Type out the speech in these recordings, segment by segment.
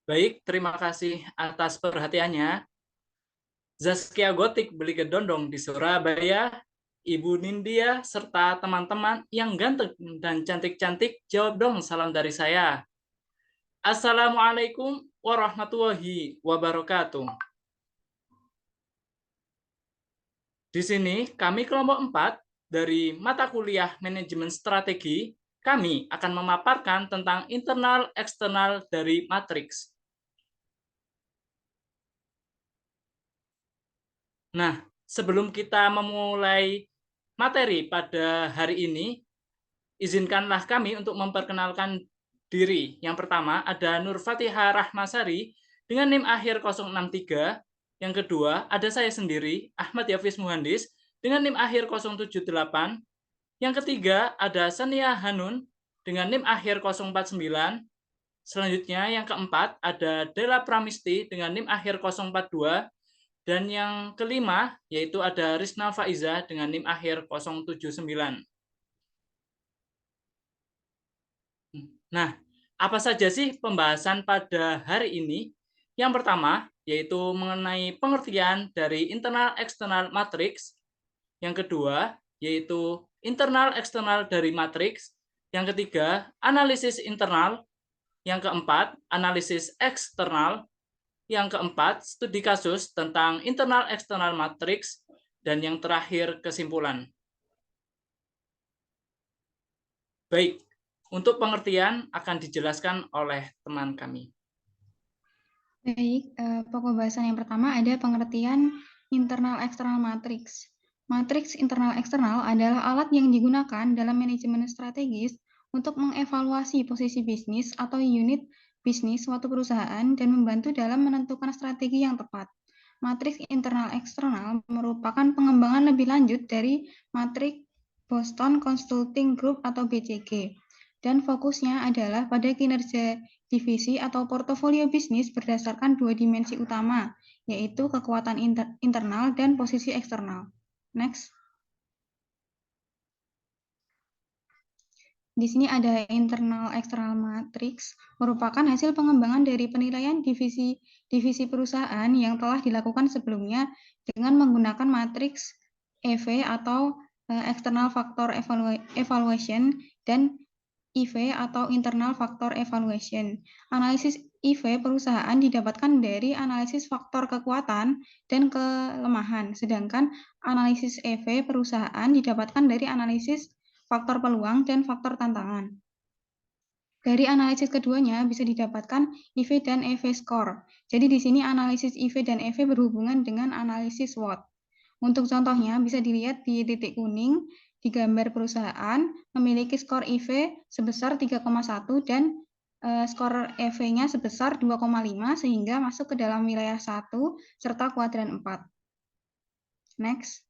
Baik, terima kasih atas perhatiannya. Zaskia Gotik beli gedondong di Surabaya, Ibu Nindya, serta teman-teman yang ganteng dan cantik-cantik, jawab dong salam dari saya. Assalamualaikum warahmatullahi wabarakatuh. Di sini kami kelompok 4 dari mata kuliah Manajemen Strategi, kami akan memaparkan tentang internal eksternal dari matriks. Nah, sebelum kita memulai materi pada hari ini, izinkanlah kami untuk memperkenalkan diri. Yang pertama ada Nur Fatihah Rahmasari dengan NIM akhir 063. Yang kedua ada saya sendiri, Ahmad Yafiz Muhandis dengan NIM akhir 078. Yang ketiga ada Sania Hanun dengan NIM akhir 049. Selanjutnya yang keempat ada Dela Pramisti dengan NIM akhir 042. Dan yang kelima, yaitu ada Rizna Faiza dengan NIM akhir 079. Nah, apa saja sih pembahasan pada hari ini? Yang pertama, yaitu mengenai pengertian dari internal eksternal matriks. Yang kedua, yaitu internal eksternal dari matriks. Yang ketiga, analisis internal. Yang keempat, analisis eksternal. Yang keempat, studi kasus tentang internal eksternal matriks. Dan yang terakhir, kesimpulan. Baik, untuk pengertian akan dijelaskan oleh teman kami. Baik, pokok bahasan yang pertama ada pengertian internal eksternal matriks. Matriks internal eksternal adalah alat yang digunakan dalam manajemen strategis untuk mengevaluasi posisi bisnis atau unit bisnis suatu perusahaan dan membantu dalam menentukan strategi yang tepat. Matriks internal eksternal merupakan pengembangan lebih lanjut dari matriks Boston Consulting Group atau BCG, dan fokusnya adalah pada kinerja divisi atau portofolio bisnis berdasarkan dua dimensi utama, yaitu kekuatan internal dan posisi eksternal. Next. Di sini ada internal eksternal matrix, merupakan hasil pengembangan dari penilaian divisi perusahaan yang telah dilakukan sebelumnya dengan menggunakan matriks EV atau External Factor Evaluation dan IV atau Internal Factor Evaluation. Analisis IV perusahaan didapatkan dari analisis faktor kekuatan dan kelemahan, sedangkan analisis EV perusahaan didapatkan dari analisis faktor peluang dan faktor tantangan. Dari analisis keduanya bisa didapatkan IV dan EV score. Jadi di sini analisis IV dan EV berhubungan dengan analisis SWOT. Untuk contohnya bisa dilihat di titik kuning di gambar perusahaan memiliki skor IV sebesar 3,1 dan skor EV-nya sebesar 2,5 sehingga masuk ke dalam wilayah 1 serta kuadran 4. Next.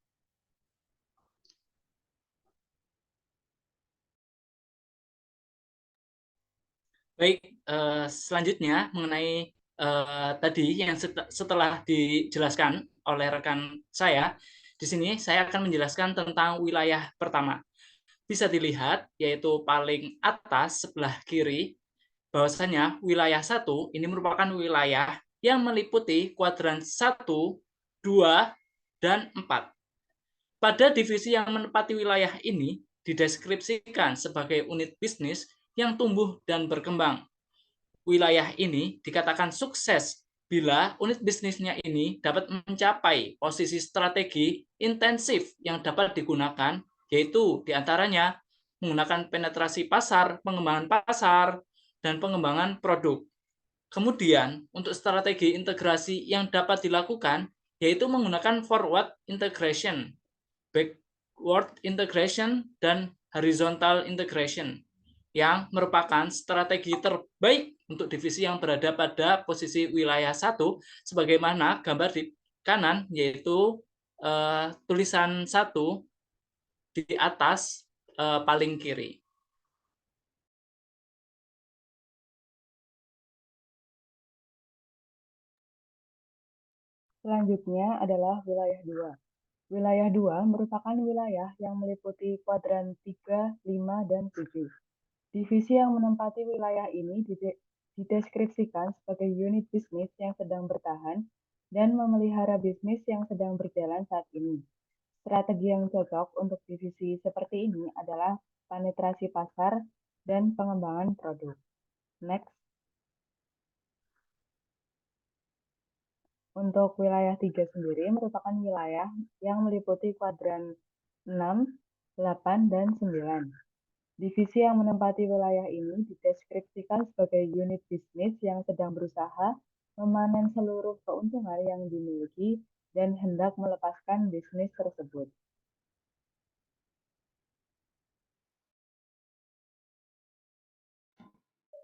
Baik, selanjutnya mengenai tadi yang setelah dijelaskan oleh rekan saya, di sini saya akan menjelaskan tentang wilayah pertama. Bisa dilihat, yaitu paling atas sebelah kiri, bahwasanya wilayah 1 ini merupakan wilayah yang meliputi kuadran 1, 2, dan 4. Pada divisi yang menempati wilayah ini dideskripsikan sebagai unit bisnis yang tumbuh dan berkembang. Wilayah ini dikatakan sukses bila unit bisnisnya ini dapat mencapai posisi strategi intensif yang dapat digunakan, yaitu diantaranya menggunakan penetrasi pasar, pengembangan pasar, dan pengembangan produk. Kemudian, untuk strategi integrasi yang dapat dilakukan, yaitu menggunakan forward integration, backward integration, dan horizontal integration, yang merupakan strategi terbaik untuk divisi yang berada pada posisi wilayah 1, sebagaimana gambar di kanan, yaitu tulisan 1 di atas paling kiri. Selanjutnya adalah wilayah 2. Wilayah 2 merupakan wilayah yang meliputi kuadran 3, 5, dan 7. Divisi yang menempati wilayah ini dideskripsikan sebagai unit bisnis yang sedang bertahan dan memelihara bisnis yang sedang berjalan saat ini. Strategi yang cocok untuk divisi seperti ini adalah penetrasi pasar dan pengembangan produk. Next. Untuk wilayah 3 sendiri merupakan wilayah yang meliputi kuadran 6, 8, dan 9. Divisi yang menempati wilayah ini dideskripsikan sebagai unit bisnis yang sedang berusaha memanen seluruh keuntungan yang dimiliki dan hendak melepaskan bisnis tersebut.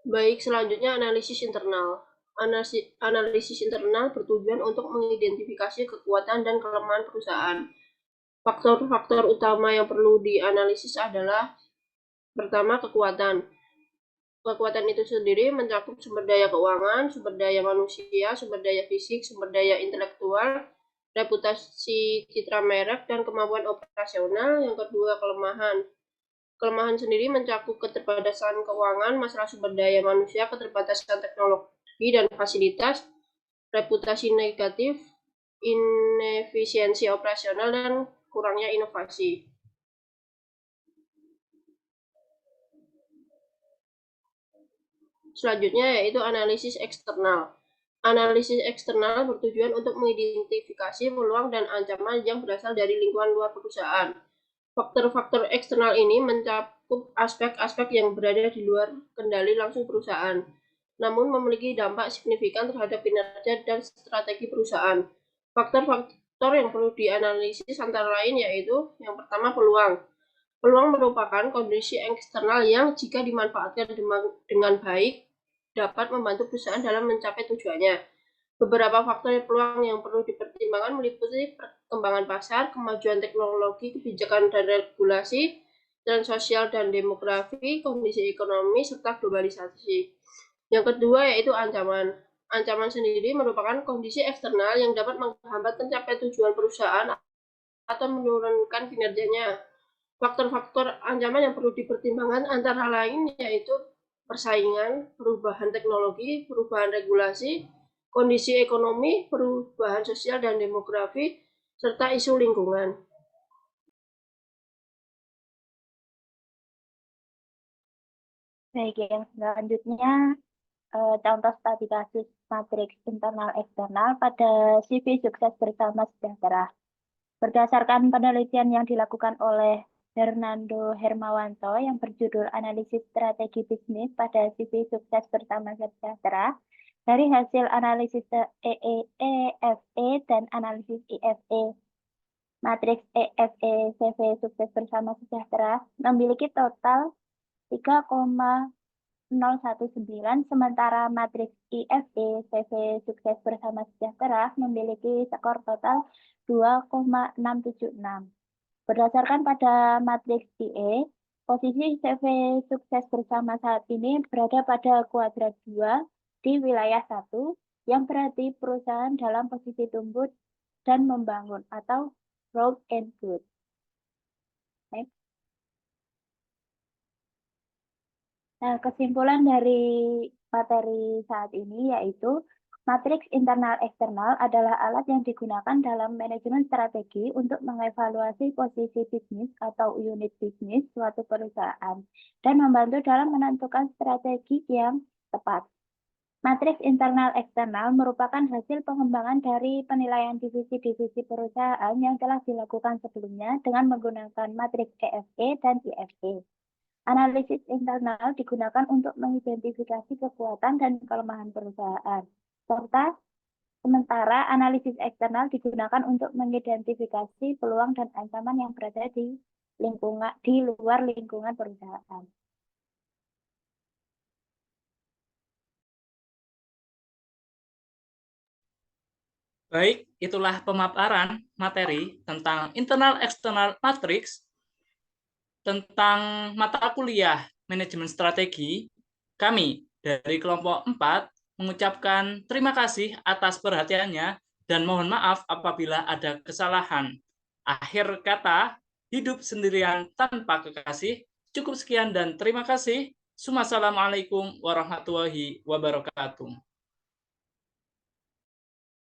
Baik, selanjutnya analisis internal. Analisis internal bertujuan untuk mengidentifikasi kekuatan dan kelemahan perusahaan. Faktor-faktor utama yang perlu dianalisis adalah pertama, kekuatan. Kekuatan itu sendiri mencakup sumber daya keuangan, sumber daya manusia, sumber daya fisik, sumber daya intelektual, reputasi citra merek, dan kemampuan operasional. Yang kedua, kelemahan. Kelemahan sendiri mencakup keterbatasan keuangan, masalah sumber daya manusia, keterbatasan teknologi dan fasilitas, reputasi negatif, inefisiensi operasional, dan kurangnya inovasi. Selanjutnya yaitu analisis eksternal. Analisis eksternal bertujuan untuk mengidentifikasi peluang dan ancaman yang berasal dari lingkungan luar perusahaan. Faktor-faktor eksternal ini mencakup aspek-aspek yang berada di luar kendali langsung perusahaan, namun memiliki dampak signifikan terhadap kinerja dan strategi perusahaan. Faktor-faktor yang perlu dianalisis antara lain yaitu yang pertama, peluang. Peluang merupakan kondisi eksternal yang jika dimanfaatkan dengan baik dapat membantu perusahaan dalam mencapai tujuannya. Beberapa faktor peluang yang perlu dipertimbangkan meliputi perkembangan pasar, kemajuan teknologi, kebijakan dan regulasi, tren sosial dan demografi, kondisi ekonomi, serta globalisasi. Yang kedua yaitu ancaman. Ancaman sendiri merupakan kondisi eksternal yang dapat menghambat pencapaian tujuan perusahaan atau menurunkan kinerjanya. Faktor-faktor ancaman yang perlu dipertimbangkan antara lain yaitu persaingan, perubahan teknologi, perubahan regulasi, kondisi ekonomi, perubahan sosial dan demografi, serta isu lingkungan. Baik, yang selanjutnya contoh studi kasus matriks internal eksternal pada CV Sukses Bersama Sejahtera. Berdasarkan penelitian yang dilakukan oleh Hernando Hermawanto yang berjudul Analisis Strategi Bisnis pada CV Sukses Bersama Sejahtera, dari hasil analisis EFE dan analisis IFE, matriks EFE CV Sukses Bersama Sejahtera memiliki total 3,019, sementara matriks IFE CV Sukses Bersama Sejahtera memiliki skor total 2,676. Berdasarkan pada matriks IE, posisi CV Sukses Bersama saat ini berada pada kuadran 2 di wilayah 1, yang berarti perusahaan dalam posisi tumbuh dan membangun atau growth and good. Next. Nah, kesimpulan dari materi saat ini yaitu matriks internal eksternal adalah alat yang digunakan dalam manajemen strategi untuk mengevaluasi posisi bisnis atau unit bisnis suatu perusahaan dan membantu dalam menentukan strategi yang tepat. Matriks internal eksternal merupakan hasil pengembangan dari penilaian divisi-divisi perusahaan yang telah dilakukan sebelumnya dengan menggunakan matriks EFE dan IFE. Analisis internal digunakan untuk mengidentifikasi kekuatan dan kelemahan perusahaan, serta sementara analisis eksternal digunakan untuk mengidentifikasi peluang dan ancaman yang berada di luar lingkungan perusahaan. Baik, itulah pemaparan materi tentang internal external matrix tentang mata kuliah manajemen strategi. Kami dari kelompok 4 mengucapkan terima kasih atas perhatiannya dan mohon maaf apabila ada kesalahan. Akhir kata, hidup sendirian tanpa kekasih. Cukup sekian dan terima kasih. Assalamualaikum warahmatullahi wabarakatuh.